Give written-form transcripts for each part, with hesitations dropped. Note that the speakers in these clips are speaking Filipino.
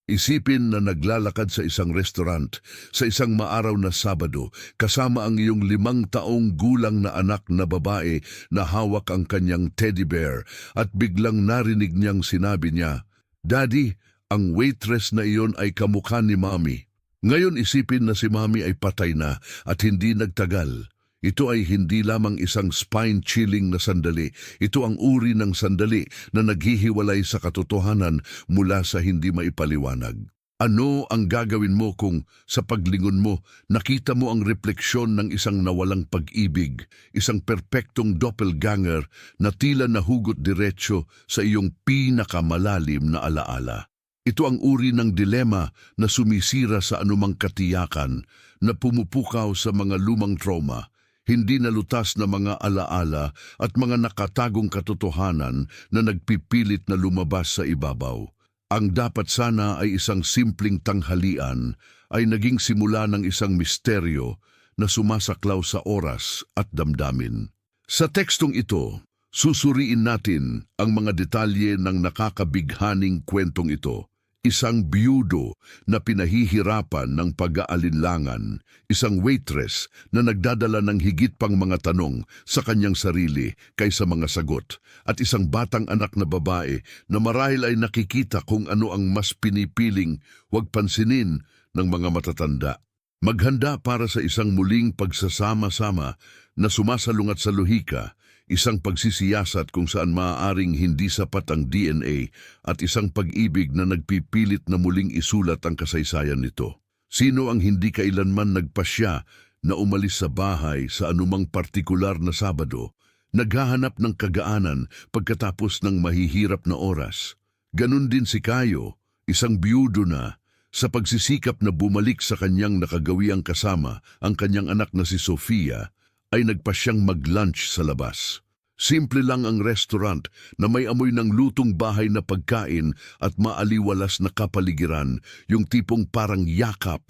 Isipin na naglalakad sa isang restaurant sa isang maaraw na Sabado kasama ang iyong 5 taong gulang na anak na babae na hawak ang kanyang teddy bear at biglang narinig niyang sinabi niya, "Daddy, ang waitress na iyon ay kamukha ni Mommy." Ngayon isipin na si Mommy ay patay na at hindi nagtagal. Ito ay hindi lamang isang spine-chilling na sandali. Ito ang uri ng sandali na naghihiwalay sa katotohanan mula sa hindi maipaliwanag. Ano ang gagawin mo kung sa paglingon mo nakita mo ang refleksyon ng isang nawalang pag-ibig, isang perpektong doppelganger na tila nahugot diretsyo sa iyong pinakamalalim na alaala? Ito ang uri ng dilema na sumisira sa anumang katiyakan, na pumupukaw sa mga lumang trauma, hindi nalutas na mga alaala at mga nakatagong katotohanan na nagpipilit na lumabas sa ibabaw. Ang dapat sana ay isang simpleng tanghalian ay naging simula ng isang misteryo na sumasaklaw sa oras at damdamin. Sa tekstong ito, susuriin natin ang mga detalye ng nakakabighaning kwentong ito. Isang biyudo na pinahihirapan ng pag-aalinlangan, isang waitress na nagdadala ng higit pang mga tanong sa kanyang sarili kaysa mga sagot, at isang batang anak na babae na marahil ay nakikita kung ano ang mas pinipiling huwag pansinin ng mga matatanda. Maghanda para sa isang muling pagsasama-sama na sumasalungat sa lohika, isang pagsisiyasat kung saan maaaring hindi sapat ang DNA at isang pag-ibig na nagpipilit na muling isulat ang kasaysayan nito. Sino ang hindi kailanman nagpasya na umalis sa bahay sa anumang partikular na Sabado, naghahanap ng kagaanan pagkatapos ng mahihirap na oras? Ganun din si Caio, isang biyudo na, sa pagsisikap na bumalik sa kanyang nakagawiang kasama, ang kanyang anak na si Sofia, ay nagpasyang mag-lunch sa labas. Simple lang ang restaurant na may amoy ng lutong bahay na pagkain at maaliwalas na kapaligiran, yung tipong parang yakap.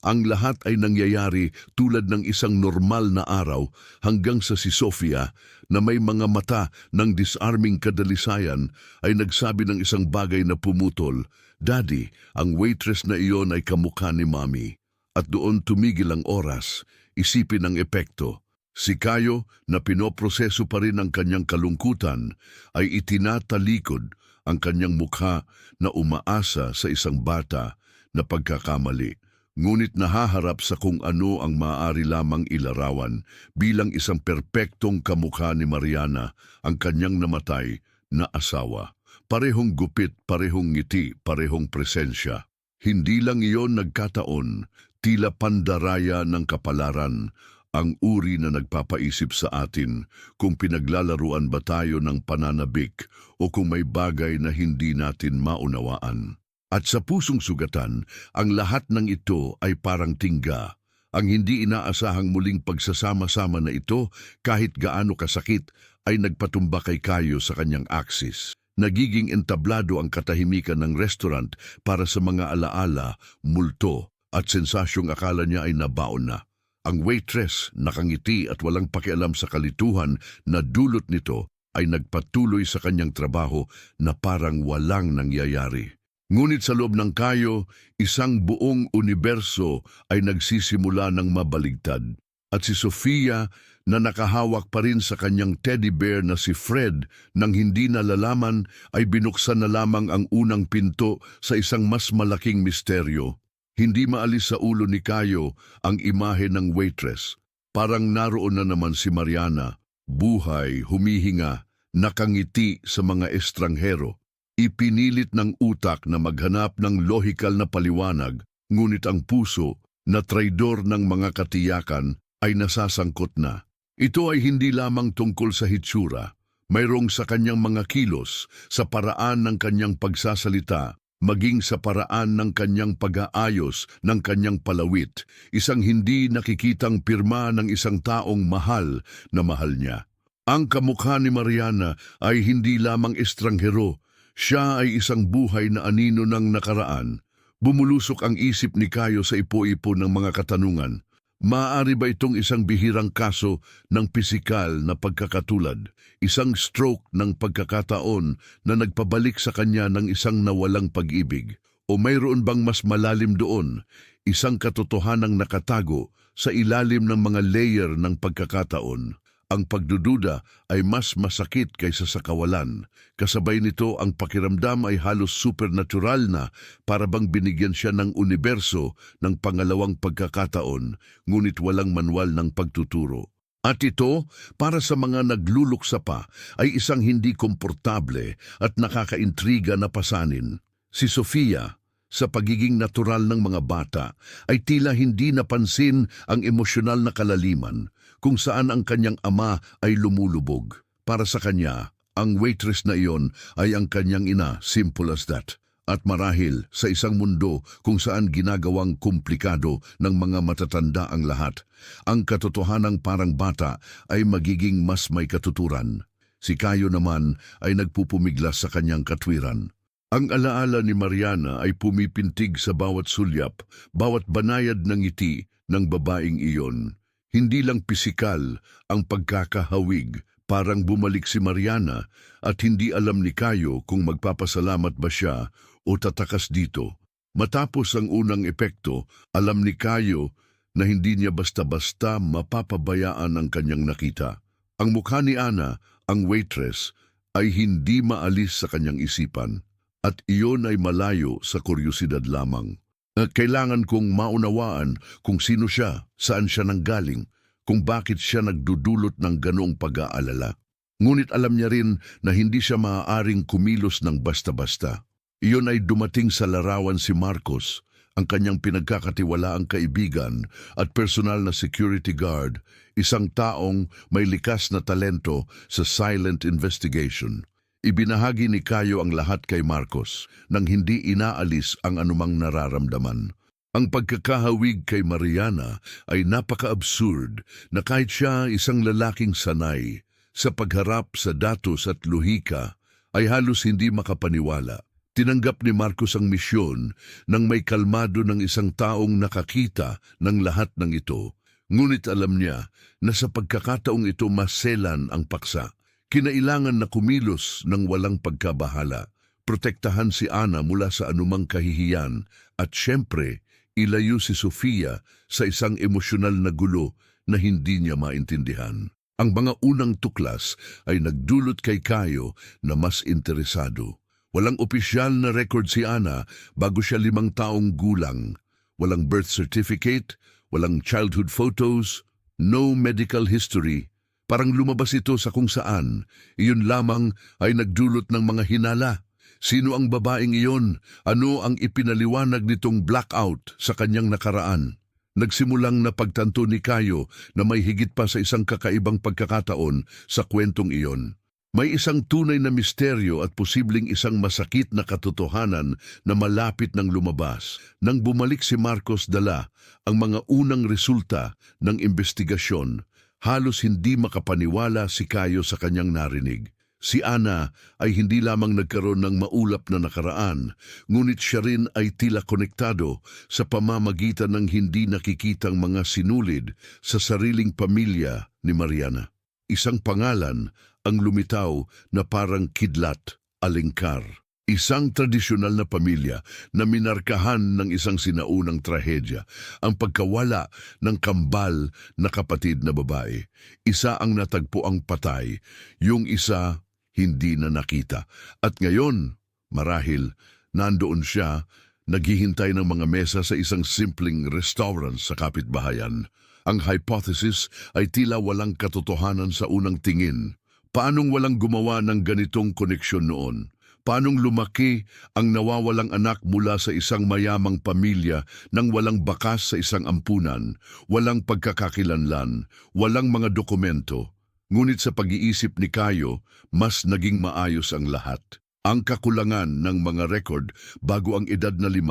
Ang lahat ay nangyayari tulad ng isang normal na araw hanggang sa si Sofia na may mga mata ng disarming kadalisayan ay nagsabi ng isang bagay na pumutol, "Daddy, ang waitress na iyon ay kamukha ni Mommy." At doon tumigil ang oras, isipin ang epekto. Si Caio, na pinoproseso pa rin ang kanyang kalungkutan, ay itinatalikod ang kanyang mukha na umaasa sa isang bata na pagkakamali. Ngunit nahaharap sa kung ano ang maaari lamang ilarawan bilang isang perpektong kamukha ni Mariana, ang kanyang namatay na asawa. Parehong gupit, parehong ngiti, parehong presensya. Hindi lang iyon nagkataon, tila pandaraya ng kapalaran, ang uri na nagpapaisip sa atin kung pinaglalaruan ba tayo ng pananabik o kung may bagay na hindi natin maunawaan. At sa pusong sugatan, ang lahat ng ito ay parang tingga. Ang hindi inaasahang muling pagsasama-sama na ito, kahit gaano kasakit, ay nagpatumba kay Caio sa kanyang aksis. Nagiging entablado ang katahimikan ng restaurant para sa mga alaala, multo, at sensasyong akala niya ay nabaon na. Ang waitress, nakangiti at walang pakialam sa kalituhan na dulot nito, ay nagpatuloy sa kanyang trabaho na parang walang nangyayari. Ngunit sa loob ng Caio, isang buong universo ay nagsisimula ng mabaligtad. At si Sofia, na nakahawak pa rin sa kanyang teddy bear na si Fred, nang hindi nalalaman ay binuksan na lamang ang unang pinto sa isang mas malaking misteryo. Hindi maalis sa ulo ni Caio ang imahe ng waitress. Parang naroon na naman si Mariana, buhay, humihinga, nakangiti sa mga estranghero. Ipinilit ng utak na maghanap ng lohikal na paliwanag, ngunit ang puso, na traidor ng mga katiyakan, ay nasasangkot na. Ito ay hindi lamang tungkol sa hitsura, mayroong sa kanyang mga kilos, sa paraan ng kanyang pagsasalita, maging sa paraan ng kanyang pag-aayos ng kanyang palawit, isang hindi nakikitang pirma ng isang taong mahal na mahal niya. Ang kamukha ni Mariana ay hindi lamang estranghero, siya ay isang buhay na anino ng nakaraan. Bumulusok ang isip ni Caio sa ipo-ipo ng mga katanungan. Maaari ba itong isang bihirang kaso ng pisikal na pagkakatulad, isang stroke ng pagkakataon na nagpabalik sa kanya ng isang nawalang pag-ibig, O mayroon bang mas malalim doon, isang katotohanang nakatago sa ilalim ng mga layer ng pagkakataon? Ang pagdududa ay mas masakit kaysa sa kawalan. Kasabay nito ang pakiramdam ay halos supernatural na, para bang binigyan siya ng universo ng pangalawang pagkakataon, ngunit walang manual ng pagtuturo. At ito, para sa mga nagluluksa pa, ay isang hindi komportable at nakakaintriga na pasanin. Si Sofia, sa pagiging natural ng mga bata, ay tila hindi napansin ang emosyonal na kalaliman kung saan ang kanyang ama ay lumulubog. Para sa kanya, ang waitress na iyon ay ang kanyang ina, simple as that. At marahil sa isang mundo kung saan ginagawang komplikado ng mga matatanda ang lahat, ang katotohanang parang bata ay magiging mas may katuturan. Si Caio naman ay nagpupumiglas sa kanyang katwiran. Ang alaala ni Mariana ay pumipintig sa bawat sulyap, bawat banayad ng ngiti ng babaeng iyon. Hindi lang pisikal ang pagkakahawig, parang bumalik si Mariana at hindi alam ni Caio kung magpapasalamat ba siya o tatakas dito. Matapos ang unang epekto, alam ni Caio na hindi niya basta-basta mapapabayaan ang kanyang nakita. Ang mukha ni Ana, ang waitress, ay hindi maalis sa kanyang isipan. At iyon ay malayo sa kuryosidad lamang. Kailangan kong maunawaan kung sino siya, saan siya nanggaling, kung bakit siya nagdudulot ng ganoong pag-aalala. Ngunit alam niya rin na hindi siya maaaring kumilos ng basta-basta. Iyon ay dumating sa larawan si Marcos, ang kanyang pinagkakatiwalaang kaibigan at personal na security guard, isang taong may likas na talento sa silent investigation. Ibinahagi ni Caio ang lahat kay Marcos nang hindi inaalis ang anumang nararamdaman. Ang pagkakahawig kay Mariana ay napaka-absurd na kahit siya isang lalaking sanay sa pagharap sa datos at luhika ay halos hindi makapaniwala. Tinanggap ni Marcos ang misyon nang may kalmado ng isang taong nakakita ng lahat ng ito. Ngunit alam niya na sa pagkakataong ito maselan ang paksa. Kinailangan na kumilos ng walang pagkabahala, protektahan si Ana mula sa anumang kahihiyan at syempre, ilayo si Sofia sa isang emosyonal na gulo na hindi niya maintindihan. Ang mga unang tuklas ay nagdulot kay Caio na mas interesado. Walang opisyal na record si Ana bago siya 5 taong gulang. Walang birth certificate, walang childhood photos, no medical history. Parang lumabas ito sa kung saan, iyon lamang ay nagdulot ng mga hinala. Sino ang babaeng iyon? Ano ang ipinaliwanag nitong blackout sa kanyang nakaraan? Nagsimulang na pagtanto ni Caio na may higit pa sa isang kakaibang pagkakataon sa kwentong iyon. May isang tunay na misteryo at posibleng isang masakit na katotohanan na malapit ng lumabas. Nang bumalik si Marcos dala ang mga unang resulta ng investigasyon, halos hindi makapaniwala si Caio sa kanyang narinig. Si Ana ay hindi lamang nagkaroon ng maulap na nakaraan, ngunit siya rin ay tila konektado sa pamamagitan ng hindi nakikitang mga sinulid sa sariling pamilya ni Mariana. Isang pangalan ang lumitaw na parang kidlat, alingkar. Isang tradisyonal na pamilya na minarkahan ng isang sinaunang trahedya, ang pagkawala ng kambal na kapatid na babae. Isa ang natagpo ang patay, yung isa hindi na nakita. At ngayon, marahil, nandoon siya, naghihintay ng mga mesa sa isang simpleng restaurant sa kapitbahayan. Ang hypothesis ay tila walang katotohanan sa unang tingin. Paanong walang gumawa ng ganitong koneksyon noon? Paanong lumaki ang nawawalang anak mula sa isang mayamang pamilya nang walang bakas sa isang ampunan, walang pagkakakilanlan, walang mga dokumento? Ngunit sa pag-iisip ni Caio, mas naging maayos ang lahat. Ang kakulangan ng mga record bago ang edad na 5,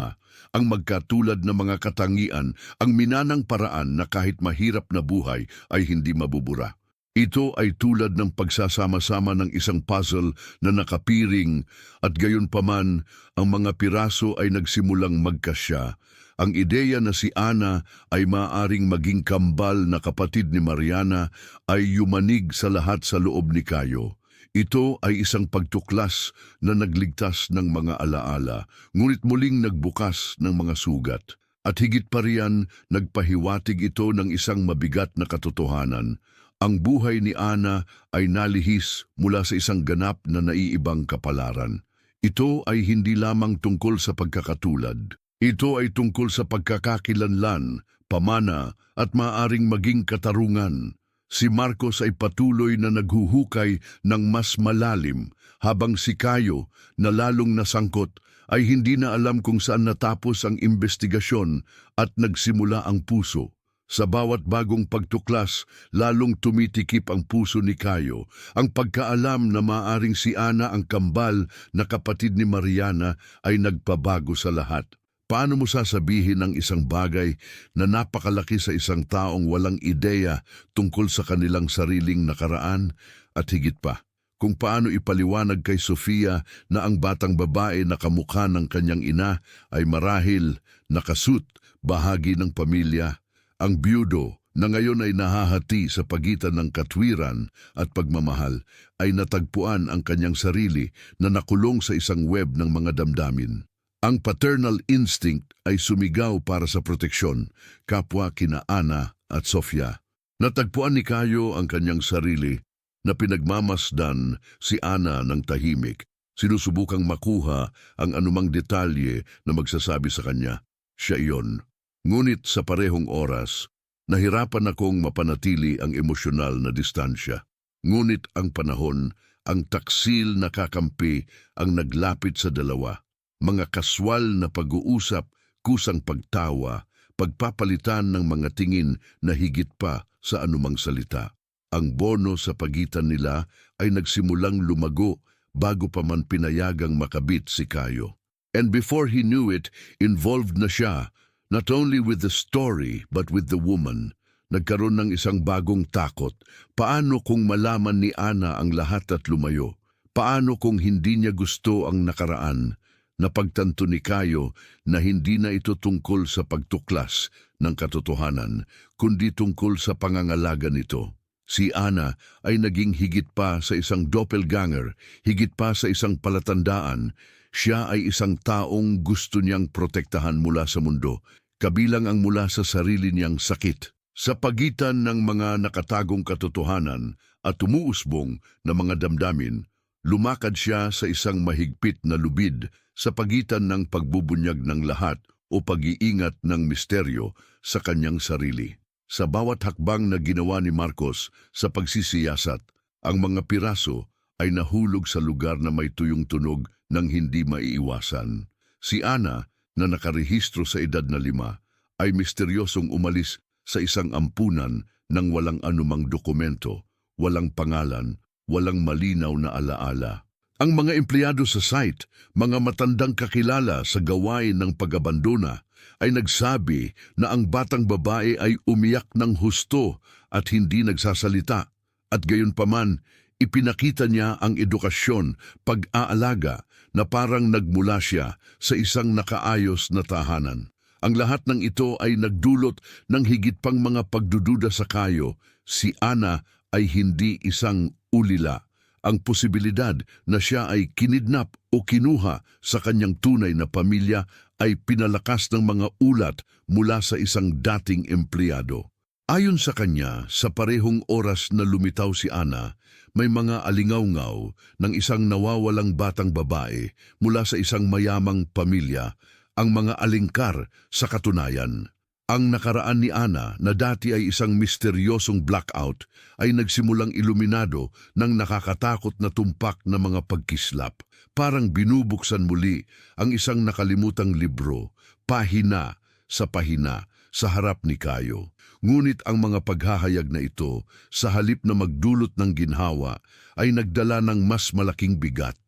ang magkatulad na mga katangian, ang minanang paraan na kahit mahirap na buhay ay hindi mabubura. Ito ay tulad ng pagsasama-sama ng isang puzzle na nakapiring at gayon paman ang mga piraso ay nagsimulang magkasya. Ang ideya na si Ana ay maaaring maging kambal na kapatid ni Mariana ay yumanig sa lahat sa loob ni Caio. Ito ay isang pagtuklas na nagligtas ng mga alaala, ngunit muling nagbukas ng mga sugat. At higit pa riyan, nagpahiwatig ito ng isang mabigat na katotohanan. Ang buhay ni Ana ay nalihis mula sa isang ganap na naiibang kapalaran. Ito ay hindi lamang tungkol sa pagkakatulad. Ito ay tungkol sa pagkakakilanlan, pamana at maaring maging katarungan. Si Marcos ay patuloy na naghuhukay ng mas malalim, habang si Caio, na lalong nasangkot, ay hindi na alam kung saan natapos ang investigasyon at nagsimula ang puso. Sa bawat bagong pagtuklas, lalong tumitikip ang puso ni Caio. Ang pagkaalam na maaring si Ana ang kambal na kapatid ni Mariana ay nagpabago sa lahat. Paano mo sasabihin ang isang bagay na napakalaki sa isang taong walang ideya tungkol sa kanilang sariling nakaraan? At higit pa, kung paano ipaliwanag kay Sofia na ang batang babae na kamukha ng kanyang ina ay marahil nakasut bahagi ng pamilya. Ang byudo na ngayon ay nahahati sa pagitan ng katwiran at pagmamahal ay natagpuan ang kanyang sarili na nakulong sa isang web ng mga damdamin. Ang paternal instinct ay sumigaw para sa proteksyon, kapwa kina Ana at Sofia. Natagpuan ni Caio ang kanyang sarili na pinagmamasdan si Ana ng tahimik, sinusubukang makuha ang anumang detalye na magsasabi sa kanya. Siya iyon. Ngunit sa parehong oras, nahirapan akong mapanatili ang emosyonal na distansya. Ngunit ang panahon, ang taksil na kakampi ang naglapit sa dalawa. Mga kaswal na pag-uusap, kusang pagtawa, pagpapalitan ng mga tingin na higit pa sa anumang salita. Ang bono sa pagitan nila ay nagsimulang lumago bago pa man pinayagang makabit si Caio. And before he knew it, involved na siya, not only with the story but with the woman. Nagkaroon ng isang bagong takot. Paano kung malaman ni Ana ang lahat at lumayo? Paano kung hindi niya gusto ang nakaraan? Napagtanto ni Caio na hindi na ito tungkol sa pagtuklas ng katotohanan, kundi tungkol sa pangangalaga nito. Si Ana ay naging higit pa sa isang doppelganger, higit pa sa isang palatandaan. Siya ay isang taong gusto niyang protektahan mula sa mundo, kabilang ang mula sa sarili niyang sakit. Sa pagitan ng mga nakatagong katotohanan at umuusbong na mga damdamin, lumakad siya sa isang mahigpit na lubid sa pagitan ng pagbubunyag ng lahat o pag-iingat ng misteryo sa kanyang sarili. Sa bawat hakbang na ginawa ni Marcos sa pagsisiyasat, ang mga piraso ay nahulog sa lugar na may tuyong tunog ng hindi maiiwasan. Si Ana, na nakarehistro sa edad na 5, ay misteryosong umalis sa isang ampunan ng walang anumang dokumento, walang pangalan, walang malinaw na alaala. Ang mga empleyado sa site, mga matandang kakilala sa gawain ng pag-abandona, ay nagsabi na ang batang babae ay umiyak ng husto at hindi nagsasalita. At gayon paman, ipinakita niya ang edukasyon, pag-aalaga na parang nagmula siya sa isang nakaayos na tahanan. Ang lahat ng ito ay nagdulot ng higit pang mga pagdududa sa Caio. Si Ana ay hindi isang ulila. Ang posibilidad na siya ay kinidnap o kinuha sa kanyang tunay na pamilya ay pinalakas ng mga ulat mula sa isang dating empleyado. Ayon sa kanya, sa parehong oras na lumitaw si Ana, may mga alingaw-ngaw ng isang nawawalang batang babae mula sa isang mayamang pamilya, ang mga alingkar sa katunayan. Ang nakaraan ni Ana na dati ay isang misteryosong blackout ay nagsimulang iluminado ng nakakatakot na tumpak na mga pagkislap. Parang binubuksan muli ang isang nakalimutang libro, pahina sa harap ni Caio. Ngunit ang mga paghahayag na ito, sa halip na magdulot ng ginhawa, ay nagdala ng mas malaking bigat.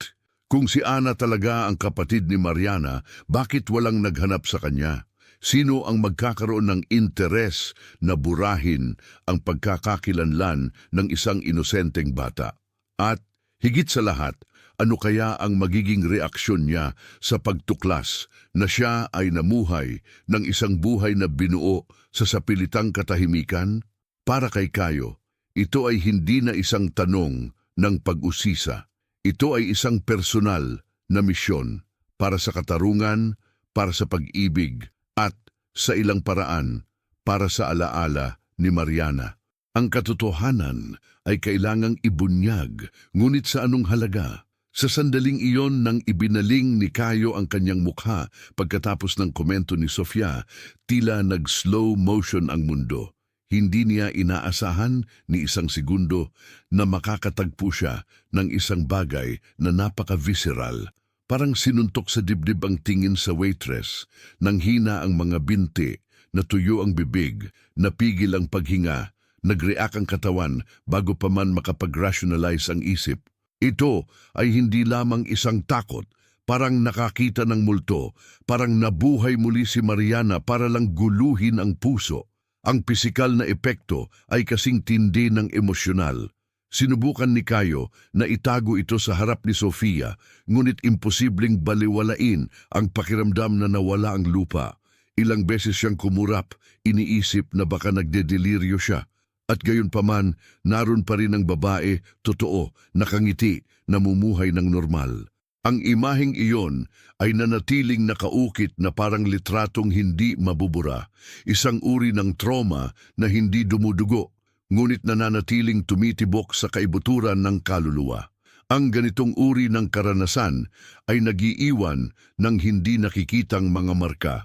Kung si Ana talaga ang kapatid ni Mariana, bakit walang naghanap sa kanya? Sino ang magkakaroon ng interes na burahin ang pagkakakilanlan ng isang inosenteng bata? At higit sa lahat, ano kaya ang magiging reaksyon niya sa pagtuklas na siya ay namuhay ng isang buhay na binuo sa sapilitang katahimikan? Para kay Caio, ito ay hindi na isang tanong ng pag-usisa. Ito ay isang personal na misyon para sa katarungan, para sa pag-ibig, at sa ilang paraan para sa alaala ni Mariana. Ang katotohanan ay kailangang ibunyag, ngunit sa anong halaga? Sa sandaling iyon nang ibinaling ni Caio ang kanyang mukha pagkatapos ng komento ni Sofia, tila nag-slow motion ang mundo. Hindi niya inaasahan ni isang segundo na makakatagpo siya ng isang bagay na napaka-visceral. Parang sinuntok sa dibdib ang tingin sa waitress, nang hina ang mga binti, natuyo ang bibig, napigil ang paghinga, nag-react ang katawan bago pa man makapag-rationalize ang isip. Ito ay hindi lamang isang takot, parang nakakita ng multo, parang nabuhay muli si Mariana para lang guluhin ang puso. Ang pisikal na epekto ay kasing tindi ng emosyonal. Sinubukan ni Caio na itago ito sa harap ni Sofia, ngunit imposibleng baliwalain ang pakiramdam na nawala ang lupa. Ilang beses siyang kumurap, iniisip na baka nagdedeliryo siya. At gayon paman, naroon pa rin ang babae, totoo, nakangiti, namumuhay ng normal. Ang imaheng iyon ay nanatiling nakaukit na parang litratong hindi mabubura, isang uri ng trauma na hindi dumudugo, ngunit nananatiling tumitibok sa kaibuturan ng kaluluwa. Ang ganitong uri ng karanasan ay nagiiwan ng hindi nakikitang mga marka.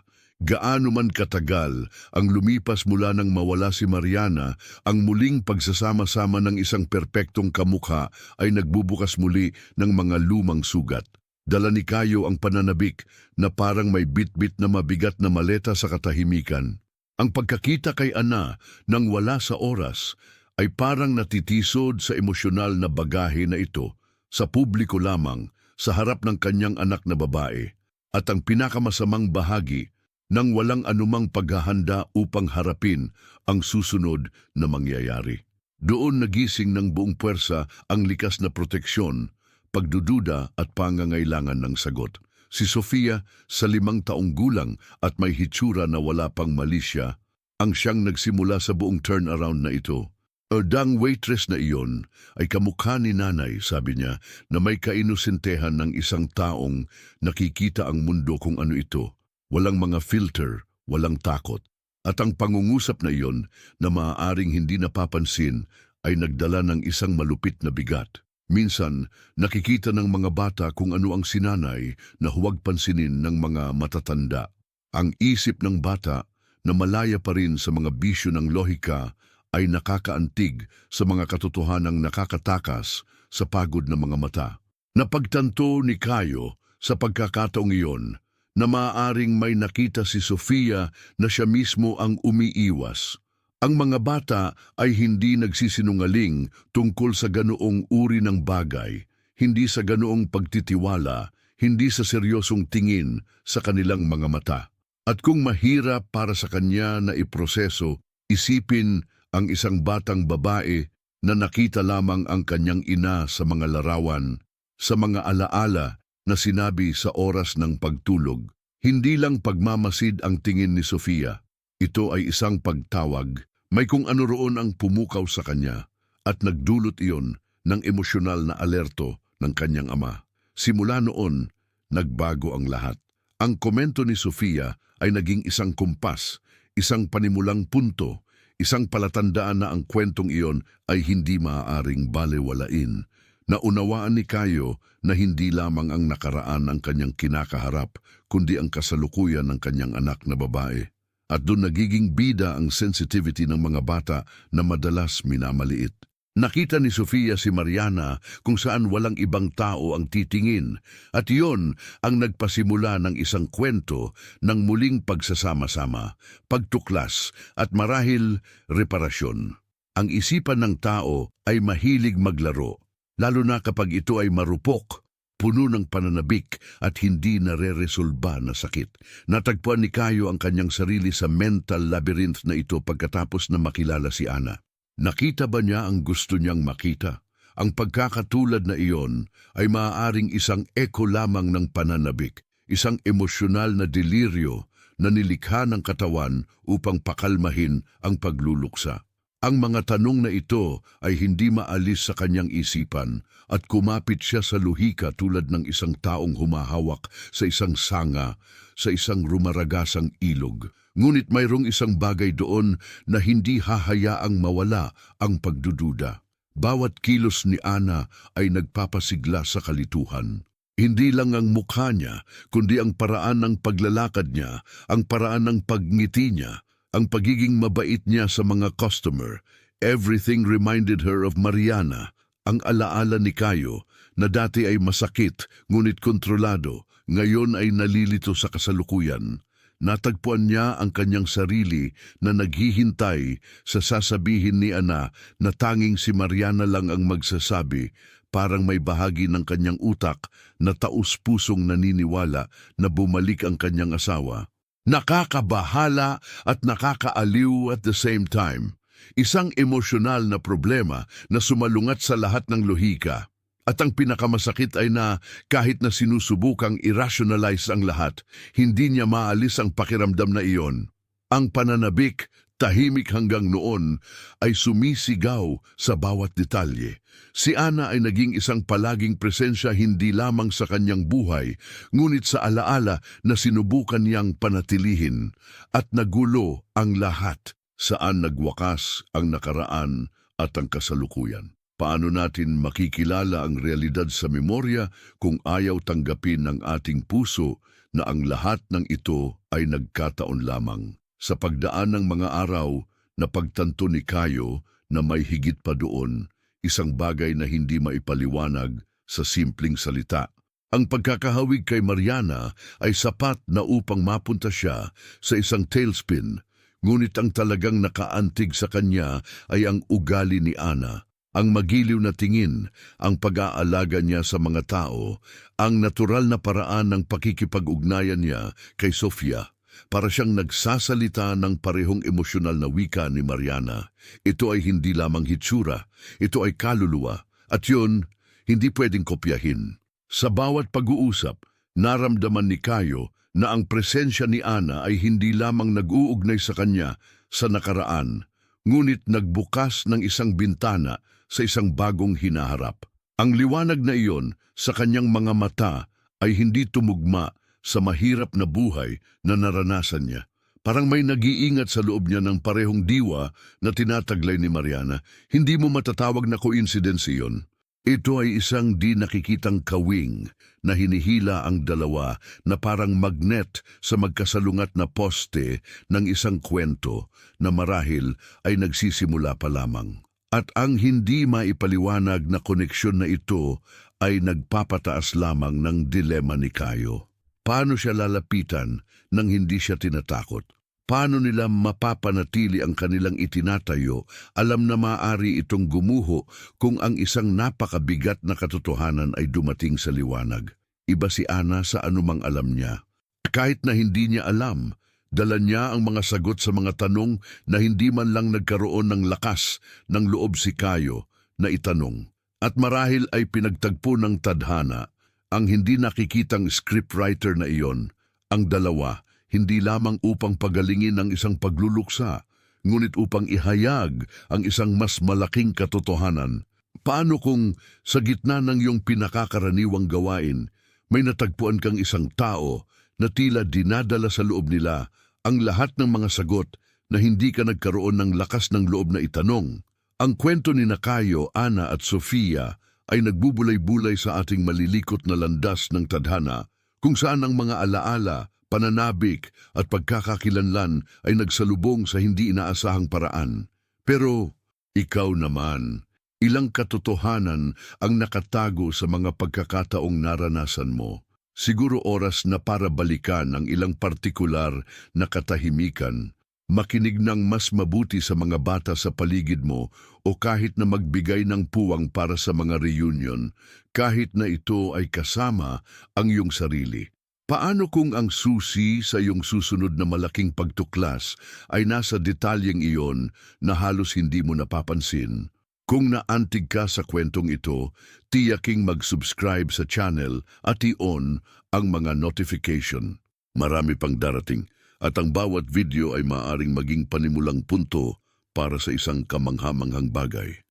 Gaano man katagal ang lumipas mula nang mawala si Mariana, ang muling pagsasama-sama ng isang perpektong kamukha ay nagbubukas muli ng mga lumang sugat. Dala ni Caio ang pananabik na parang may bit-bit na mabigat na maleta sa katahimikan. Ang pagkakita kay Ana nang wala sa oras ay parang natitisod sa emosyonal na bagahe na ito, sa publiko lamang, sa harap ng kanyang anak na babae. At ang pinakamasamang bahagi, nang walang anumang paghahanda upang harapin ang susunod na mangyayari. Doon nagising ng buong puwersa ang likas na proteksyon, pagdududa at pangangailangan ng sagot. Si Sofia, sa 5 taong gulang at may hitsura na wala pang malisya, ang siyang nagsimula sa buong turnaround na ito. Erdang waitress na iyon ay kamukha ni nanay, sabi niya, na may kainusintehan ng isang taong nakikita ang mundo kung ano ito. Walang mga filter, walang takot. At ang pangungusap na iyon na maaaring hindi napapansin ay nagdala ng isang malupit na bigat. Minsan, nakikita ng mga bata kung ano ang sinanay na huwag pansinin ng mga matatanda. Ang isip ng bata na malaya pa rin sa mga bisyo ng lohika ay nakakaantig sa mga katotohanang nakakatakas sa pagod ng mga mata. Napagtanto ni Caio sa pagkakataong iyon na maaaring may nakita si Sofia na siya mismo ang umiiwas. Ang mga bata ay hindi nagsisinungaling tungkol sa ganoong uri ng bagay, hindi sa ganoong pagtitiwala, hindi sa seryosong tingin sa kanilang mga mata. At kung mahirap para sa kanya na iproseso, isipin ang isang batang babae na nakita lamang ang kanyang ina sa mga larawan, sa mga alaala na sinabi sa oras ng pagtulog. Hindi lang pagmamasid ang tingin ni Sofia. Ito ay isang pagtawag. May kung ano roon ang pumukaw sa kanya at nagdulot iyon ng emosyonal na alerto ng kanyang ama. Simula noon, nagbago ang lahat. Ang komento ni Sofia ay naging isang kumpas, isang panimulang punto, isang palatandaan na ang kwentong iyon ay hindi maaaring balewalain. Naunawaan ni Caio na hindi lamang ang nakaraan ang kanyang kinakaharap, kundi ang kasalukuyan ng kanyang anak na babae. At doon nagiging bida ang sensitivity ng mga bata na madalas minamaliit. Nakita ni Sofia si Mariana kung saan walang ibang tao ang titingin, at iyon ang nagpasimula ng isang kwento ng muling pagsasama-sama, pagtuklas at marahil reparasyon. Ang isipan ng tao ay mahilig maglaro, lalo na kapag ito ay marupok, puno ng pananabik at hindi nare-resolba na sakit. Natagpuan ni Caio ang kanyang sarili sa mental labyrinth na ito pagkatapos na makilala si Ana. Nakita ba niya ang gusto niyang makita? Ang pagkakatulad na iyon ay maaaring isang eko lamang ng pananabik, isang emosyonal na deliryo na nilikha ng katawan upang pakalmahin ang pagluluksa. Ang mga tanong na ito ay hindi maalis sa kanyang isipan at kumapit siya sa luhika tulad ng isang taong humahawak sa isang sanga, sa isang rumaragasang ilog. Ngunit mayroong isang bagay doon na hindi hahayaang mawala ang pagdududa. Bawat kilos ni Ana ay nagpapasigla sa kalituhan. Hindi lang ang mukha niya, kundi ang paraan ng paglalakad niya, ang paraan ng pagngiti niya, ang pagiging mabait niya sa mga customer. Everything reminded her of Mariana, ang alaala ni Caio, na dati ay masakit ngunit kontrolado, ngayon ay nalilito sa kasalukuyan. Natagpuan niya ang kanyang sarili na naghihintay sa sasabihin ni Ana na tanging si Mariana lang ang magsasabi, parang may bahagi ng kanyang utak na taus-pusong naniniwala na bumalik ang kanyang asawa. Nakakabahala at nakakaaliw at the same time. Isang emosyonal na problema na sumalungat sa lahat ng lohika. At ang pinakamasakit ay na kahit na sinusubukang i-rationalize ang lahat, hindi niya maalis ang pakiramdam na iyon. Ang pananabik, tahimik hanggang noon, ay sumisigaw sa bawat detalye. Si Ana ay naging isang palaging presensya hindi lamang sa kanyang buhay, ngunit sa alaala na sinubukan niyang panatilihin. At nagulo ang lahat, saan nagwakas ang nakaraan at ang kasalukuyan. Paano natin makikilala ang realidad sa memorya kung ayaw tanggapin ng ating puso na ang lahat ng ito ay nagkataon lamang? Sa pagdaan ng mga araw, napagtanto ni Caio na may higit pa doon, isang bagay na hindi maipaliwanag sa simpleng salita. Ang pagkakahawig kay Mariana ay sapat na upang mapunta siya sa isang tailspin, ngunit ang talagang nakaantig sa kanya ay ang ugali ni Ana. Ang magiliw na tingin, ang pag-aalaga niya sa mga tao, ang natural na paraan ng pakikipag-ugnayan niya kay Sofia. Para siyang nagsasalita ng parehong emosyonal na wika ni Mariana. Ito ay hindi lamang hitsura, ito ay kaluluwa, at yun, hindi pwedeng kopyahin. Sa bawat pag-uusap, naramdaman ni Caio na ang presensya ni Ana ay hindi lamang nag-uugnay sa kanya sa nakaraan, ngunit nagbukas ng isang bintana sa isang bagong hinaharap. Ang liwanag na iyon sa kanyang mga mata ay hindi tumugma sa mahirap na buhay na naranasan niya. Parang may nag-iingat sa loob niya ng parehong diwa na tinataglay ni Mariana. Hindi mo matatawag na coincidence iyon. Ito ay isang di nakikitang kawing na hinihila ang dalawa na parang magnet sa magkasalungat na poste ng isang kwento na marahil ay nagsisimula pa lamang. At ang hindi maipaliwanag na koneksyon na ito ay nagpapataas lamang ng dilema ni Caio. Paano siya lalapitan nang hindi siya tinatakot? Paano nila mapapanatili ang kanilang itinatayo, alam na maaari itong gumuho kung ang isang napakabigat na katotohanan ay dumating sa liwanag? Iba si Ana sa anumang alam niya. Kahit na hindi niya alam, dala niya ang mga sagot sa mga tanong na hindi man lang nagkaroon ng lakas ng loob si Caio na itanong. At marahil ay pinagtagpo ng tadhana ang hindi nakikitang scriptwriter na iyon, ang dalawa, hindi lamang upang pagalingin ang isang pagluluksa, ngunit upang ihayag ang isang mas malaking katotohanan. Paano kung sa gitna ng iyong pinakakaraniwang gawain, may natagpuan kang isang tao na tila dinadala sa loob nila ang lahat ng mga sagot na hindi ka nagkaroon ng lakas ng loob na itanong? Ang kwento ni Caio, Ana at Sofia ay nagbubulay-bulay sa ating malilikot na landas ng tadhana, kung saan ang mga alaala, pananabik at pagkakakilanlan ay nagsalubong sa hindi inaasahang paraan. Pero ikaw naman, ilang katotohanan ang nakatago sa mga pagkakataong naranasan mo? Siguro oras na para balikan ang ilang partikular na katahimikan, makinig ng mas mabuti sa mga bata sa paligid mo o kahit na magbigay ng puwang para sa mga reunion, kahit na ito ay kasama ang iyong sarili. Paano kung ang susi sa iyong susunod na malaking pagtuklas ay nasa detalyeng iyon na halos hindi mo napapansin? Kung naantig ka sa kwentong ito, tiyaking mag-subscribe sa channel at i-on ang mga notification. Marami pang darating at ang bawat video ay maaaring maging panimulang punto para sa isang kamanghamanghang bagay.